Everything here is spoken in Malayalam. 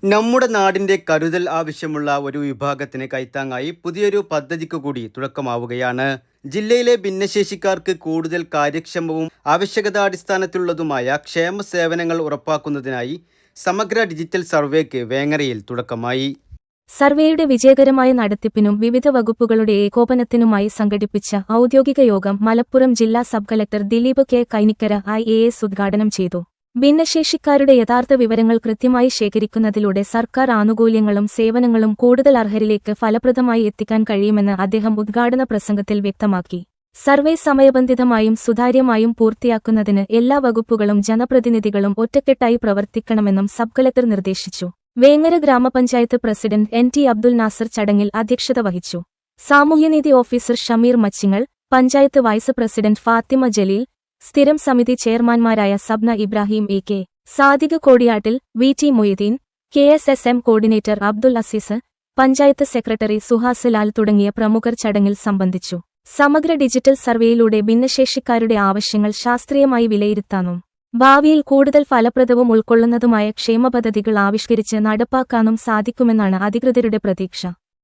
നമ്മുടെ നാടിൻ്റെ കരുതൽ ആവശ്യമുള്ള ഒരു വിഭാഗത്തിന് കൈത്താങ്ങായി പുതിയൊരു പദ്ധതിക്ക് കൂടി തുടക്കമാവുകയാണ്. ജില്ലയിലെ ഭിന്നശേഷിക്കാർക്ക് കൂടുതൽ കാര്യക്ഷമവും ആവശ്യകതാടിസ്ഥാനത്തിലുള്ളതുമായ ക്ഷേമ സേവനങ്ങൾ ഉറപ്പാക്കുന്നതിനായി സമഗ്ര ഡിജിറ്റൽ സർവേക്ക് വേങ്ങരയിൽ തുടക്കമായി. സർവേയുടെ വിജയകരമായ നടത്തിപ്പിനും വിവിധ വകുപ്പുകളുടെ ഏകോപനത്തിനുമായി സംഘടിപ്പിച്ച ഔദ്യോഗിക യോഗം മലപ്പുറം ജില്ലാ sub collector Dileep K Kainikkara IAS ഉദ്ഘാടനം ചെയ്തു. ഭിന്നശേഷിക്കാരുടെ യഥാർത്ഥ വിവരങ്ങൾ കൃത്യമായി ശേഖരിക്കുന്നതിലൂടെ സർക്കാർ ആനുകൂല്യങ്ങളും സേവനങ്ങളും കൂടുതൽ അർഹരിലേക്ക് ഫലപ്രദമായി എത്തിക്കാൻ കഴിയുമെന്ന് അദ്ദേഹം ഉദ്ഘാടന പ്രസംഗത്തിൽ വ്യക്തമാക്കി. സർവേ സമയബന്ധിതമായും സുതാര്യമായും പൂർത്തിയാക്കുന്നതിന് എല്ലാ വകുപ്പുകളും ജനപ്രതിനിധികളും ഒറ്റക്കെട്ടായി പ്രവർത്തിക്കണമെന്നും സബ് കളക്ടർ നിർദ്ദേശിച്ചു. വേങ്ങര ഗ്രാമപഞ്ചായത്ത് പ്രസിഡന്റ് NT അബ്ദുൽ നാസർ ചടങ്ങിൽ അധ്യക്ഷത വഹിച്ചു. സാമൂഹ്യനീതി officer Shameer Machingal, panchayat vice president Fathima Jaleel, സ്ഥിരം സമിതി ചെയർമാൻമാരായ Sabna Ibrahim AK, Sadiq Kodiyattil, VT Moideen, KSSM coordinator Abdul Azeez, panchayat secretary Suhas Lal തുടങ്ങിയ പ്രമുഖർ ചടങ്ങിൽ സംബന്ധിച്ചു. സമഗ്ര ഡിജിറ്റൽ സർവേയിലൂടെ ഭിന്നശേഷിക്കാരുടെ ആവശ്യങ്ങൾ ശാസ്ത്രീയമായി വിലയിരുത്താനും ഭാവിയിൽ കൂടുതൽ ഫലപ്രദവും ഉൾക്കൊള്ളുന്നതുമായ ക്ഷേമ പദ്ധതികൾ ആവിഷ്കരിച്ച് നടപ്പാക്കാനും സാധിക്കുമെന്നാണ് അധികൃതരുടെ പ്രതീക്ഷ.